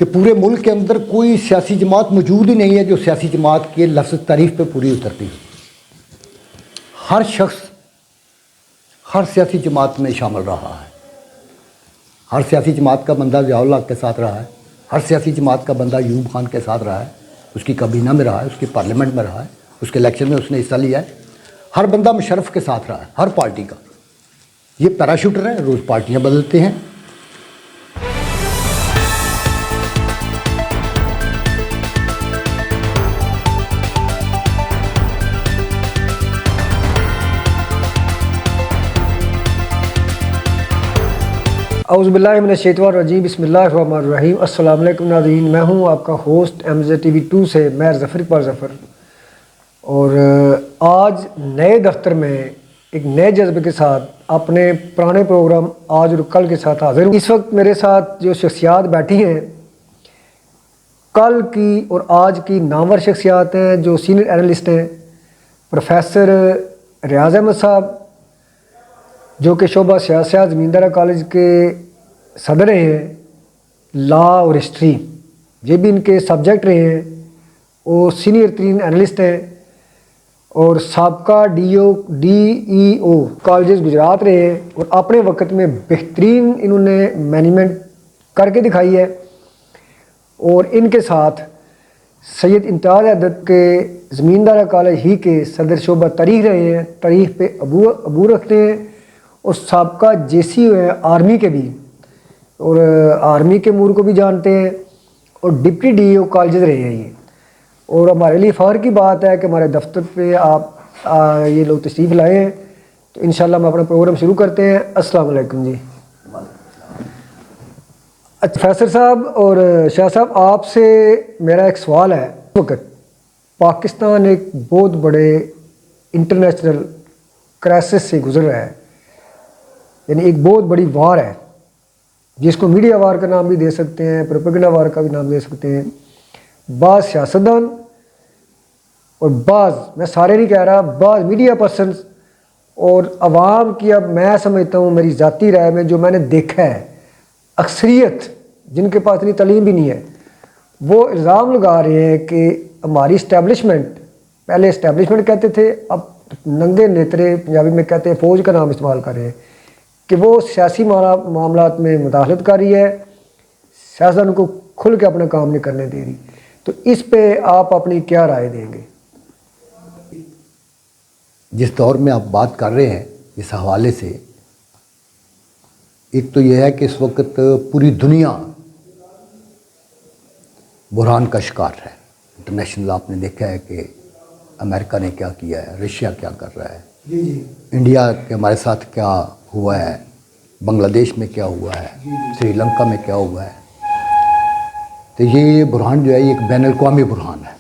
کہ پورے ملک کے اندر کوئی سیاسی جماعت موجود ہی نہیں ہے جو سیاسی جماعت کے لفظ تعریف پہ پوری اترتی ہے۔ ہر شخص ہر سیاسی جماعت میں شامل رہا ہے، ہر سیاسی جماعت کا بندہ ضیاء الحق کے ساتھ رہا ہے، ہر سیاسی جماعت کا بندہ ایوب خان کے ساتھ رہا ہے، اس کی کابینہ میں رہا ہے، اس کی پارلیمنٹ میں رہا ہے، اس کے الیکشن میں اس نے حصہ لیا ہے، ہر بندہ مشرف کے ساتھ رہا ہے، ہر پارٹی کا۔ یہ پیراشوٹر ہیں، روز پارٹیاں بدلتے ہیں۔ اعوذ باللہ من الشیطان الرجیم، بسم اللہ الرحمن الرحیم۔ السلام علیکم ناظرین، میں ہوں آپ کا ہوسٹ MZ TV2 سے میں ظفر اقبال ظفر، اور آج نئے دفتر میں ایک نئے جذبے کے ساتھ اپنے پرانے پروگرام آج اور کل کے ساتھ حاضر ہوں۔ اس وقت میرے ساتھ جو شخصیات بیٹھی ہیں، کل کی اور آج کی نامور شخصیات ہیں جو سینئر اینالسٹ ہیں۔ پروفیسر ریاض احمد صاحب جو کہ شعبہ سیاست زمیندارہ کالج کے صدر رہے ہیں، لا اور ہسٹری یہ بھی ان کے سبجیکٹ رہے ہیں، وہ سینئر ترین اینالسٹ ہیں، اور سابقہ ڈی ای او کالجز گجرات رہے ہیں، اور اپنے وقت میں بہترین انہوں نے مینجمنٹ کر کے دکھائی ہے۔ اور ان کے ساتھ سید امتیاز عدد کے زمیندارہ کالج ہی کے صدر شعبہ تاریخ رہے ہیں، تاریخ پہ عبور رکھتے ہیں، اور سابقہ JC ہوئے ہیں آرمی کے بھی، اور آرمی کے امور کو بھی جانتے ہیں، اور ڈپٹی DEO کالجز رہے ہیں یہ۔ اور ہمارے لیے فخر کی بات ہے کہ ہمارے دفتر پہ آپ یہ لوگ تشریف لائے ہیں، تو انشاءاللہ ہم اپنا پروگرام شروع کرتے ہیں۔ السلام علیکم جی۔ پروفیسر صاحب اور شاہ صاحب، آپ سے میرا ایک سوال ہے۔ اس وقت پاکستان ایک بہت بڑے انٹرنیشنل کرائسس سے گزر رہا ہے، یعنی ایک بہت بڑی وار ہے، جس کو میڈیا وار کا نام بھی دے سکتے ہیں، پروپیگنڈا وار کا بھی نام دے سکتے ہیں۔ بعض سیاستدان اور بعض، میں سارے نہیں کہہ رہا، بعض میڈیا پرسنز اور عوام کی، اب میں سمجھتا ہوں میری ذاتی رائے میں جو میں نے دیکھا ہے، اکثریت جن کے پاس اتنی تعلیم بھی نہیں ہے، وہ الزام لگا رہے ہیں کہ ہماری اسٹیبلشمنٹ، پہلے اسٹیبلشمنٹ کہتے تھے، اب ننگے نیترے پنجابی میں کہتے ہیں، فوج کا نام استعمال کر رہے ہیں، کہ وہ سیاسی معاملات میں مداخلت کر رہی ہے، سیاستدان کو کھل کے اپنا کام نہیں کرنے دے رہی۔ تو اس پہ آپ اپنی کیا رائے دیں گے؟ جس دور میں آپ بات کر رہے ہیں اس حوالے سے، ایک تو یہ ہے کہ اس وقت پوری دنیا بحران کا شکار ہے۔ انٹرنیشنل آپ نے دیکھا ہے کہ امریکہ نے کیا کیا ہے، رشیا کیا کر رہا ہے، انڈیا کے ہمارے ساتھ کیا ہوا ہے، بنگلہ دیش میں کیا ہوا ہے، سری لنکا میں کیا ہوا ہے۔ تو یہ بحران جو ہے، یہ ایک بین الاقوامی بحران ہے۔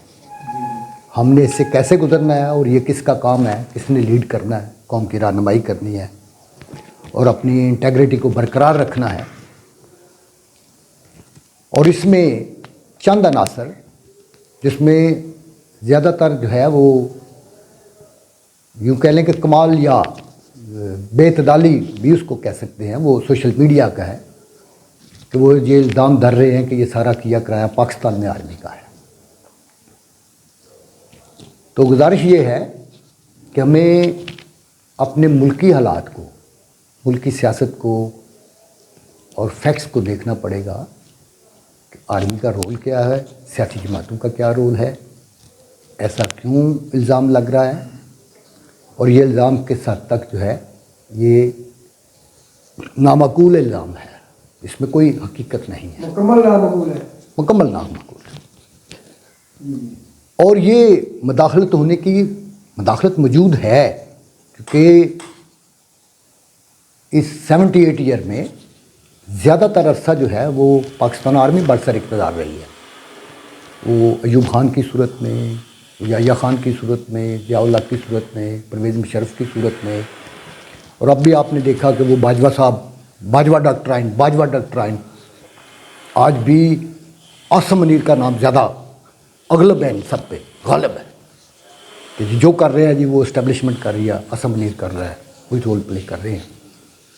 ہم نے اس سے کیسے گزرنا ہے، اور یہ کس کا کام ہے، کس نے لیڈ کرنا ہے، قوم کی رہنمائی کرنی ہے اور اپنی انٹیگریٹی کو برقرار رکھنا ہے۔ اور اس میں چند عناصر، جس میں زیادہ تر جو ہے وہ یوں کہہ لیں کہ کمال یا بے اعتدالی بھی اس کو کہہ سکتے ہیں، وہ سوشل میڈیا کا ہے، کہ وہ یہ الزام دھر رہے ہیں کہ یہ سارا کیا کرایا پاکستان میں آرمی کا ہے۔ تو گزارش یہ ہے کہ ہمیں اپنے ملکی حالات کو، ملکی سیاست کو اور فیکٹس کو دیکھنا پڑے گا کہ آرمی کا رول کیا ہے، سیاسی جماعتوں کا کیا رول ہے، ایسا کیوں الزام لگ رہا ہے، اور یہ الزام کس حد تک جو ہے یہ نامعقول الزام ہے، اس میں کوئی حقیقت نہیں ہے، مکمل نامعقول ہے، مکمل نامعقول ہے۔ اور یہ مداخلت ہونے کی مداخلت موجود ہے، کیونکہ اس 78 ایئر میں زیادہ تر عرصہ جو ہے وہ پاکستان آرمی برسر اقتدار رہی ہے۔ وہ ایوب خان کی صورت میں، یحییٰ خان کی صورت میں، ضیاء الحق کی صورت میں، پرویز مشرف کی صورت میں، اور اب بھی آپ نے دیکھا کہ وہ باجوہ صاحب، باجوہ ڈاکٹرائن آج بھی عاصم منیر کا نام زیادہ اغلب ہے، ان سب پہ غالب ہے کہ جو کر رہے ہیں جی وہ اسٹیبلشمنٹ کر رہی ہے، عاصم منیر کر رہا ہے، وہی رول پلے کر رہے ہیں۔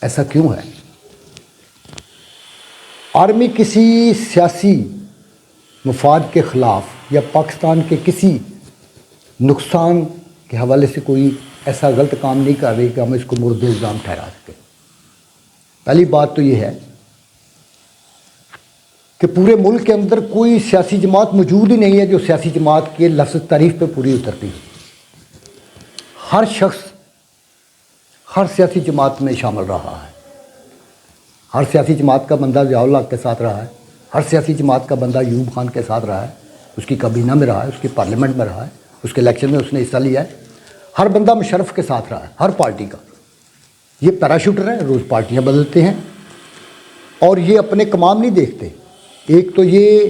ایسا کیوں ہے؟ آرمی کسی سیاسی مفاد کے خلاف یا پاکستان کے کسی نقصان کے حوالے سے کوئی ایسا غلط کام نہیں کر رہی کہ ہم اس کو مورد الزام ٹھہرا سکیں۔ پہلی بات تو یہ ہے کہ پورے ملک کے اندر کوئی سیاسی جماعت موجود ہی نہیں ہے جو سیاسی جماعت کے لفظ تعریف پہ پوری اترتی ہے۔ ہر شخص ہر سیاسی جماعت میں شامل رہا ہے، ہر سیاسی جماعت کا بندہ ضیاء الحق کے ساتھ رہا ہے، ہر سیاسی جماعت کا بندہ ایوب خان کے ساتھ رہا ہے، اس کی کابینہ میں رہا ہے، اس کی پارلیمنٹ میں رہا ہے، اس کے الیکشن میں اس نے حصہ لیا ہے، ہر بندہ مشرف کے ساتھ رہا ہے، ہر پارٹی کا۔ یہ پیراشوٹر ہیں، روز پارٹیاں بدلتے ہیں اور یہ اپنے کمام نہیں دیکھتے۔ ایک تو یہی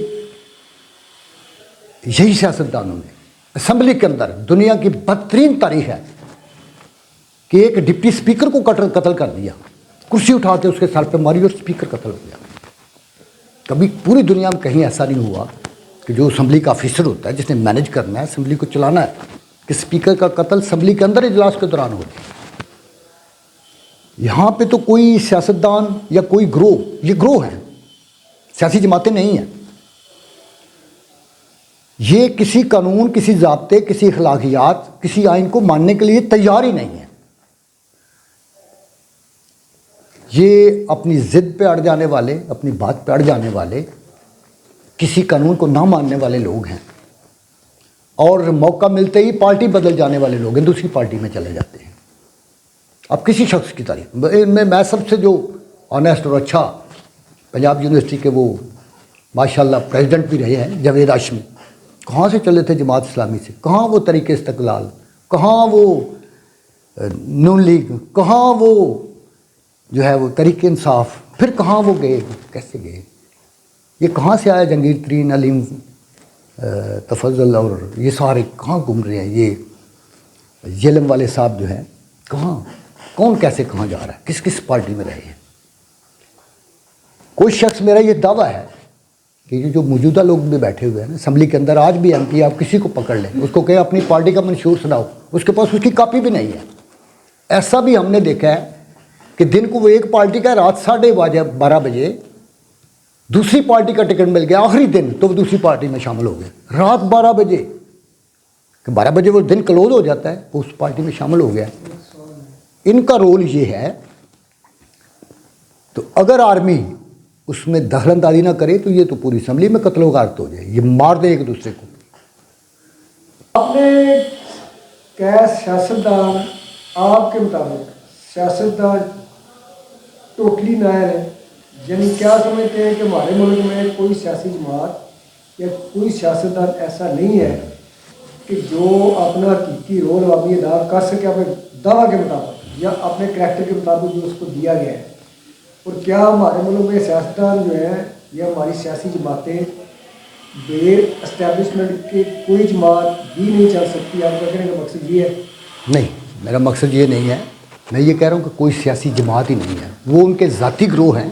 سیاستدانوں نے اسمبلی کے اندر دنیا کی بدترین تاریخ ہے کہ ایک ڈپٹی اسپیکر کو قتل کر دیا، کرسی اٹھا کے اس کے سر پہ ماری اور اسپیکر قتل ہو گیا۔ کبھی پوری دنیا میں کہیں ایسا نہیں ہوا کہ جو اسمبلی کا آفیسر ہوتا ہے، جس نے مینج کرنا ہے، اسمبلی کو چلانا ہے، کہ اسپیکر کا قتل اسمبلی کے اندر اجلاس کے دوران ہو جائے۔ یہاں پہ تو کوئی سیاستدان یا کوئی گروہ، یہ گروہ ہیں، سیاسی جماعتیں نہیں ہیں، یہ کسی قانون، کسی ضابطے، کسی اخلاقیات، کسی آئین کو ماننے کے لیے تیار ہی نہیں ہے۔ یہ اپنی ضد پہ اڑ جانے والے، اپنی بات پہ اڑ جانے والے، کسی قانون کو نہ ماننے والے لوگ ہیں، اور موقع ملتے ہی پارٹی بدل جانے والے لوگ ہیں، دوسری پارٹی میں چلے جاتے ہیں۔ اب کسی شخص کی تعریف میں سب سے جو آنیسٹ اور اچھا پنجاب یونیورسٹی کے وہ ماشاءاللہ پریزیڈنٹ بھی رہے ہیں، جاوید ہاشمی، کہاں سے چلے تھے جماعت اسلامی سے، کہاں وہ تحریک استقلال، کہاں وہ نون لیگ، کہاں وہ جو ہے وہ تحریک انصاف، پھر کہاں وہ گئے، کیسے گئے، یہ کہاں سے آیا جنگیر ترین، علیم تفضل اور یہ سارے کہاں گھوم رہے ہیں، یہ یلم والے صاحب جو ہیں کہاں، کون کیسے کہاں جا رہا ہے، کس کس پارٹی میں رہے ہیں۔ کوئی شخص، میرا یہ دعویٰ ہے کہ جو موجودہ لوگ بھی بیٹھے ہوئے ہیں اسمبلی کے اندر، آج بھی ایم پی، آپ کسی کو پکڑ لیں، اس کو کہیں اپنی پارٹی کا منشور سناؤ، اس کے پاس اس کی کاپی بھی نہیں ہے۔ ایسا بھی ہم نے دیکھا ہے کہ دن کو وہ ایک پارٹی کا، رات 12:30 بجے دوسری پارٹی کا ٹکٹ مل گیا، آخری دن تو وہ دوسری پارٹی میں شامل ہو گئے، رات 12 بجے، کہ 12 بجے وہ دن کلوز ہو جاتا ہے، وہ اس پارٹی میں شامل ہو گیا۔ ان کا رول یہ ہے، تو اگر آرمی اس میں دخل اندازی نہ کرے تو یہ تو پوری اسمبلی میں قتل و غارت ہو جائے، یہ مار دے ایک دوسرے کو۔ آپ نے کیا سیاستدان، آپ کے مطابق سیاستدان ٹوٹلی نائر ہے؟ یعنی کیا سمجھتے ہیں کہ ہمارے ملک میں کوئی سیاسی جماعت یا کوئی سیاستدان ایسا نہیں ہے کہ جو اپنا حقیقی رول ابھی ادا کر سکے اپنے دعویٰ کے مطابق یا اپنے کریکٹر کے مطابق جو اس کو دیا گیا ہے؟ اور کیا ہمارے ملک میں سیاستدان جو ہیں یا ہماری سیاسی جماعتیں بغیر اسٹیبلشمنٹ کے کوئی جماعت بھی نہیں چل سکتی؟ آپ کا کہنے کا مقصد یہ ہے؟ نہیں، میرا مقصد یہ نہیں ہے، میں یہ کہہ رہا ہوں کہ کوئی سیاسی جماعت ہی نہیں ہے، وہ ان کے ذاتی گروہ ہیں۔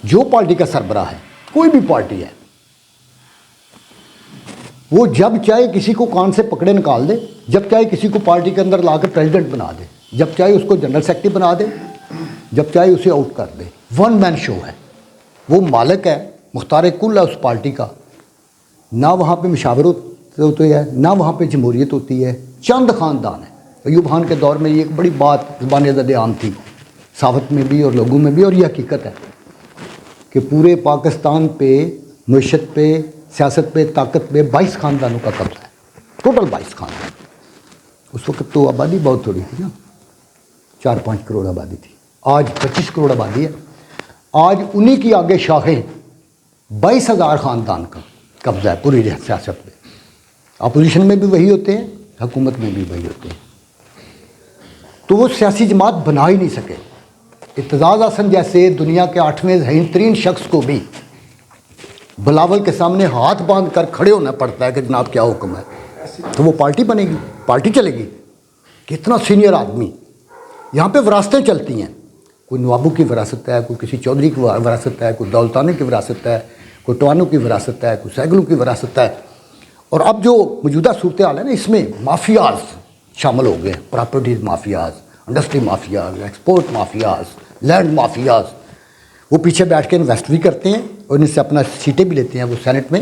جو پارٹی کا سربراہ ہے، کوئی بھی پارٹی ہے، وہ جب چاہے کسی کو کان سے پکڑے نکال دے، جب چاہے کسی کو پارٹی کے اندر لا کر پریزیڈنٹ بنا دے، جب چاہے اس کو جنرل سیکرٹری بنا دے، جب چاہے اسے آؤٹ کر دے۔ ون مین شو ہے، وہ مالک ہے، مختار کل ہے اس پارٹی کا، نہ وہاں پہ مشاورت ہوتی ہے، نہ وہاں پہ جمہوریت ہوتی ہے، چند خاندان ہے۔ ایوب خان کے دور میں یہ ایک بڑی بات زبان زد عام تھی، صحافت میں بھی اور لوگوں میں بھی، اور یہ حقیقت ہے کہ پورے پاکستان پہ، معیشت پہ، سیاست پہ، طاقت پہ 22 خاندانوں کا قبضہ ہے، ٹوٹل 22 خاندان۔ اس وقت تو آبادی بہت تھوڑی تھی نا، 4-5 کروڑ آبادی تھی، آج 25 کروڑ آبادی ہے۔ آج انہی کی آگے شاخیں 22,000 خاندان کا قبضہ ہے پوری سیاست میں۔ اپوزیشن میں بھی وہی ہوتے ہیں، حکومت میں بھی وہی ہوتے ہیں، تو وہ سیاسی جماعت بنا ہی نہیں سکے۔ اعتزاز احسن جیسے دنیا کے 8ویں ذہین ترین شخص کو بھی بلاول کے سامنے ہاتھ باندھ کر کھڑے ہونا پڑتا ہے کہ جناب کیا حکم ہے، تو وہ پارٹی بنے گی، پارٹی چلے گی۔ کتنا سینئر آدمی، یہاں پہ وراثتیں چلتی ہیں، کوئی نوابوں کی وراثت ہے، کوئی کسی چودھری کی وراثت ہے، کوئی دولتانوں کی وراثت ہے، کوئی ٹوانوں کی وراثت ہے، کوئی سہگلوں کی وراثت ہے۔ اور اب جو موجودہ صورتحال ہے نا، اس میں مافیاز شامل ہو گئے، properties mafias, industry mafias, export mafias, land mafias. وہ پیچھے بیٹھ کے انویسٹ بھی کرتے ہیں اور ان سے اپنا سیٹیں بھی لیتے ہیں، وہ سینٹ میں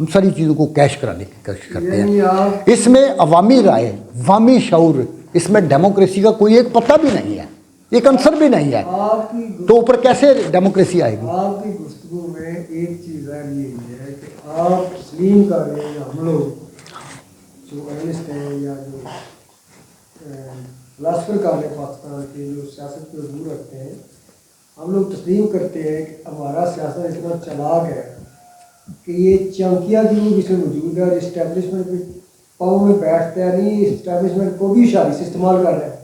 ہم ساری چیزوں کو کیش کرانے کی کوشش کرتے یعنی ہیں. آپ اس میں عوامی رائے، عوامی شعور، اس میں ڈیموکریسی کا کوئی ایک پتہ بھی نہیں ہے، ایک عنصر بھی نہیں ہے، آپ کی تو اوپر کیسے ڈیموکریسی آئے گی؟ آپ کی گفتگو میں ایک چیز یہ ہے کہ آپ تسلیم کر رہے ہیں، ہم لوگ جو انالسٹ ہیں یا جو فلاسفر کار ہیں پاکستان کے، جو سیاست پہ عبور رکھتے ہیں، ہم لوگ تسلیم کرتے ہیں کہ ہمارا سیاست اتنا چلاک ہے کہ یہ چونکیاں جو اس میں موجود ہے اور اسٹیبلشمنٹ بھی پاؤں میں بیٹھتا ہے، نہیں اسٹیبلشمنٹ کو بھی اشارے سے استعمال کر رہے ہیں.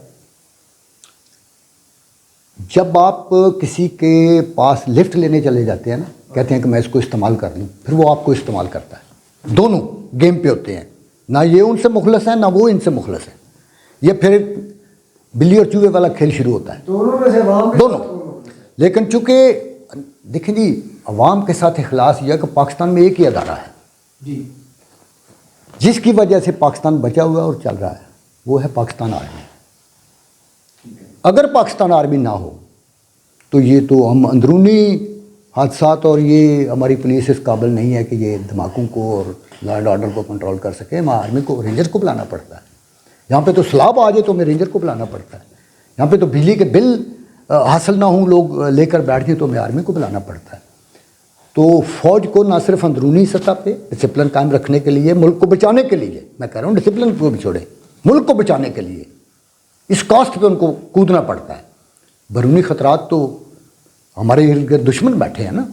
جب آپ کسی کے پاس لفٹ لینے چلے جاتے ہیں نا، کہتے ہیں کہ میں اس کو استعمال کر لوں، پھر وہ آپ کو استعمال کرتا ہے. دونوں گیم پہ ہوتے ہیں، نہ یہ ان سے مخلص ہیں نہ وہ ان سے مخلص ہیں. یہ پھر بلی اور چوہے والا کھیل شروع ہوتا ہے. دونوں میں سے عوام کے دونوں. لیکن چونکہ دیکھیں جی، عوام کے ساتھ اخلاص یہ ہے کہ پاکستان میں ایک ہی ادارہ ہے جی جس کی وجہ سے پاکستان بچا ہوا ہے اور چل رہا ہے، وہ ہے پاکستان آرمی. اگر پاکستان آرمی نہ ہو تو یہ تو ہم اندرونی حادثات، اور یہ ہماری پولیس اس قابل نہیں ہے کہ یہ دھماکوں کو اور لا اینڈ آرڈر کو کنٹرول کر سکے. ہمیں آرمی کو، رینجر کو بلانا پڑتا ہے. یہاں پہ تو سیلاب آ جائے تو ہمیں رینجر کو بلانا پڑتا ہے. یہاں پہ تو بجلی کے بل حاصل نہ ہوں، لوگ لے کر بیٹھ جائیں تو ہمیں آرمی کو بلانا پڑتا ہے. تو فوج کو نہ صرف اندرونی سطح پہ ڈسپلن قائم رکھنے کے لیے، ملک کو بچانے کے لیے، میں کہہ رہا ہوں ڈسپلن کو بھی چھوڑے، ملک کو بچانے کے لیے اس کاسٹ پہ ان کو کودنا پڑتا ہے. بیرونی خطرات تو ہمارے ارد گرد دشمن بیٹھے ہیں نا.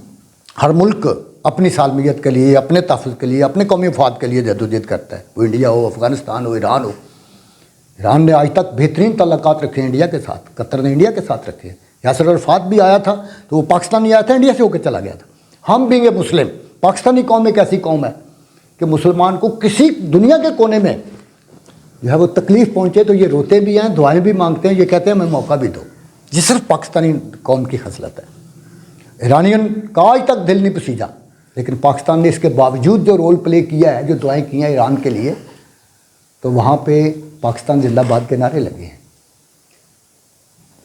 ہر ملک اپنی سالمیت کے لیے، اپنے تحفظ کے لیے، اپنے قومی مفاد کے لیے جدوجہد کرتا ہے. وہ انڈیا ہو، افغانستان ہو، ایران ہو. ایران نے آج تک بہترین تعلقات رکھے ہیں انڈیا کے ساتھ. قطر نے انڈیا کے ساتھ رکھے ہیں. یاسر عرفات بھی آیا تھا تو وہ پاکستان نہیں آیا تھا، انڈیا سے ہو کے چلا گیا تھا. ہم بھی مسلم، پاکستانی قوم ایک ایسی قوم ہے کہ مسلمان کو کسی دنیا کے کونے میں جو ہے وہ تکلیف پہنچے تو یہ روتے بھی ہیں، دعائیں بھی مانگتے ہیں، یہ کہتے ہیں ہمیں موقع بھی دو. یہ صرف پاکستانی قوم کی خصلت ہے. ایرانین کا آج تک دل نہیں پسیجا، لیکن پاکستان نے اس کے باوجود جو رول پلے کیا ہے، جو دعائیں کی ہیں ایران کے لیے، تو وہاں پہ پاکستان زندہ باد کے نعرے لگے ہیں.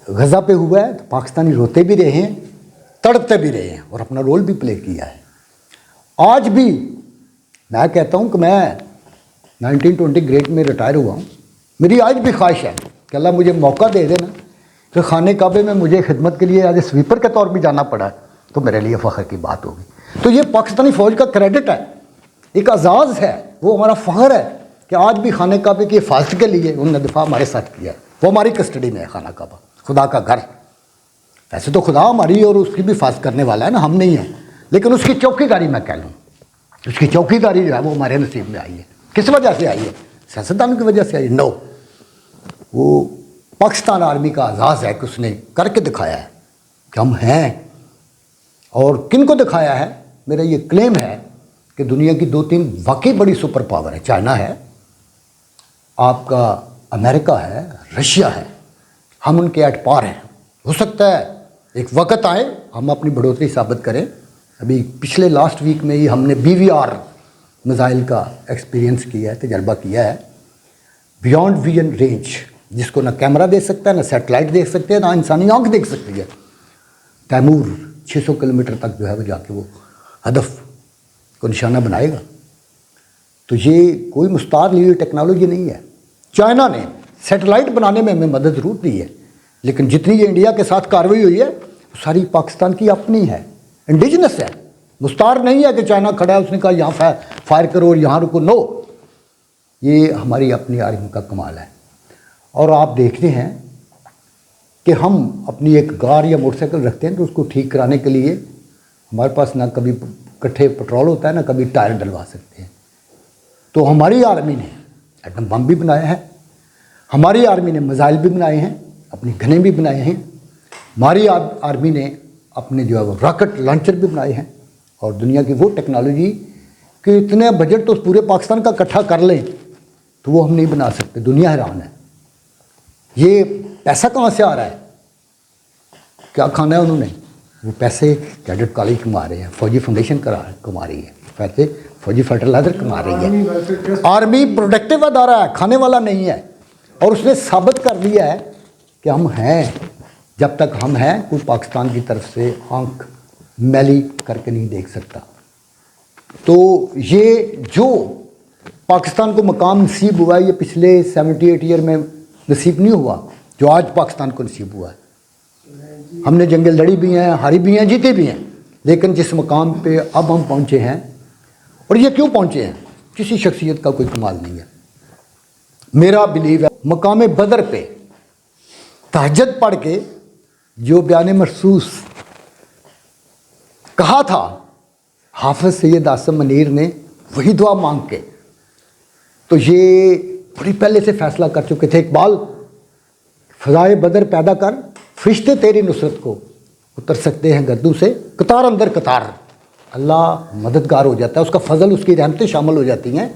غزہ پہ ہوا ہے تو پاکستانی روتے بھی رہے ہیں، تڑپتے بھی رہے ہیں اور اپنا رول بھی پلے کیا ہے. آج بھی میں کہتا ہوں کہ میں 1920 گریڈ میں ریٹائر ہوا ہوں. میری آج بھی خواہش ہے کہ اللہ مجھے موقع دے دینا کہ خانہ کعبے میں مجھے خدمت کے لیے ایز اے سویپر کے طور پہ جانا پڑا ہے تو میرے لیے فخر کی بات ہوگی. تو یہ پاکستانی فوج کا کریڈٹ ہے، ایک اعزاز ہے، وہ ہمارا فخر ہے کہ آج بھی خانہ کعبے کی حفاظت کے لیے انہوں نے دفاع ہمارے ساتھ کیا. وہ ہماری کسٹڈی میں ہے خانہ کعبہ، خدا کا گھر. ویسے تو خدا ہماری اور اس کی بھی حفاظت کرنے والا ہے نا، ہم نہیں ہیں، لیکن اس کی چوکی داری میں کہہ لوں، اس کی چوکی داری جو ہے وہ ہمارے نصیب میں آئی ہے. کس وجہ سے آئی ہے؟ سیاستدانوں کی وجہ سے آئی ہے؟ نو، وہ پاکستان آرمی کا اعزاز ہے کہ اس نے کر کے دکھایا ہے کہ ہم ہیں. اور کن کو دکھایا ہے؟ میرا یہ کلیم ہے کہ دنیا کی 2-3 واقعی بڑی سپر پاور ہے. چائنا ہے، آپ کا امریکہ ہے، رشیا ہے. ہم ان کے ایٹ پار ہیں. ہو سکتا ہے ایک وقت آئے ہم اپنی بڑھوتری ثابت کریں. ابھی پچھلے لاسٹ ویک میں ہی ہم نے BVR میزائل کا ایکسپیرینس کیا ہے، تجربہ کیا ہے. بیانڈ ویژن رینج، جس کو نہ کیمرہ دیکھ سکتا ہے، نہ سیٹلائٹ دیکھ سکتے ہیں، نہ انسانی آنکھ دیکھ سکتی ہے. تیمور 600 کلومیٹر تک جو ہے وہ جا کے وہ ہدف کو نشانہ بنائے گا. تو یہ کوئی مستعار لی ہوئی ٹیکنالوجی نہیں ہے. چائنا نے سیٹلائٹ بنانے میں ہمیں مدد ضرور دی ہے، لیکن جتنی یہ انڈیا کے ساتھ کارروائی ہوئی ہے وہ ساری پاکستان کی اپنی ہے، انڈیجنس ہے. مستعار نہیں ہے کہ چائنا کھڑا ہے اس نے کہا یہاں فائر کرو اور یہاں رکو. نو، یہ ہماری اپنی آرمی کا کمال ہے. اور آپ دیکھتے ہیں کہ ہم اپنی ایک کار یا موٹر سائیکل رکھتے ہیں تو اس کو ٹھیک کرانے کے لیے ہمارے پاس نہ کبھی کٹھے پٹرول ہوتا ہے، نہ کبھی ٹائر ڈلوا سکتے ہیں. تو ہماری آرمی نے ایٹم بم بھی بنایا ہے، ہماری آرمی نے میزائل بھی بنائے ہیں، اپنی گنیں بھی بنائے ہیں. ہماری آرمی نے اپنے جو ہے وہ راکٹ لانچر بھی بنائے ہیں. اور دنیا کی وہ ٹیکنالوجی کہ اتنے بجٹ تو پورے پاکستان کا اکٹھا کر لیں تو وہ ہم نہیں بنا سکتے. دنیا حیران ہے. یہ پیسہ کہاں سے آ رہا ہے؟ کیا کھانا ہے انہوں نے؟ وہ پیسے کیڈٹ کالج کما رہے ہیں، فوجی فاؤنڈیشن کما رہی ہے، پیسے فوجی فرٹیلائزر کما رہی ہے. آرمی پروڈکٹیو ادارہ ہے، کھانے والا نہیں ہے. اور اس نے ثابت کر دیا ہے کہ ہم ہیں. جب تک ہم ہیں کوئی پاکستان کی طرف سے آنکھ میلی کر کے نہیں دیکھ سکتا. تو یہ جو پاکستان کو مقام نصیب ہوا ہے یہ پچھلے 78 ایئر میں نصیب نہیں ہوا جو آج پاکستان کو نصیب ہوا ہے. ہم نے جنگیں لڑی بھی ہیں، ہاری بھی ہیں، جیتے بھی ہیں، لیکن جس مقام پہ اب ہم پہنچے ہیں، اور یہ کیوں پہنچے ہیں، کسی شخصیت کا کوئی کمال نہیں ہے. میرا بلیو ہے مقام بدر پہ تہجد پڑھ کے جو بیان محسوس کہا تھا حافظ سید عاصم منیر نے، وہی دعا مانگ کے، تو یہ بڑی پہلے سے فیصلہ کر چکے تھے اقبال، فضائے بدر پیدا کر، فرشتے تیری نصرت کو اتر سکتے ہیں گردوں سے قطار اندر قطار. اللہ مددگار ہو جاتا ہے، اس کا فضل، اس کی رحمتیں شامل ہو جاتی ہیں،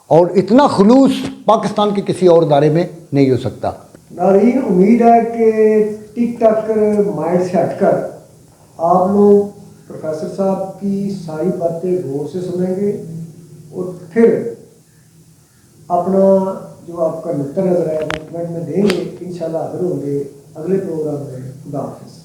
اور اتنا خلوص پاکستان کے کسی اور ادارے میں نہیں ہو سکتا. ناظرین، امید ہے کہ ٹک ٹاک مائنڈ سے ہٹ کر آپ لوگ پروفیسر صاحب کی ساری باتیں غور سے سنیں گے اور پھر اپنا جو آپ کا نقطہ نظر ہے وہ کمنٹ میں دیں گے. انشاءاللہ حاضر ہوں گے اگلے پروگرام میں. خدا حافظ.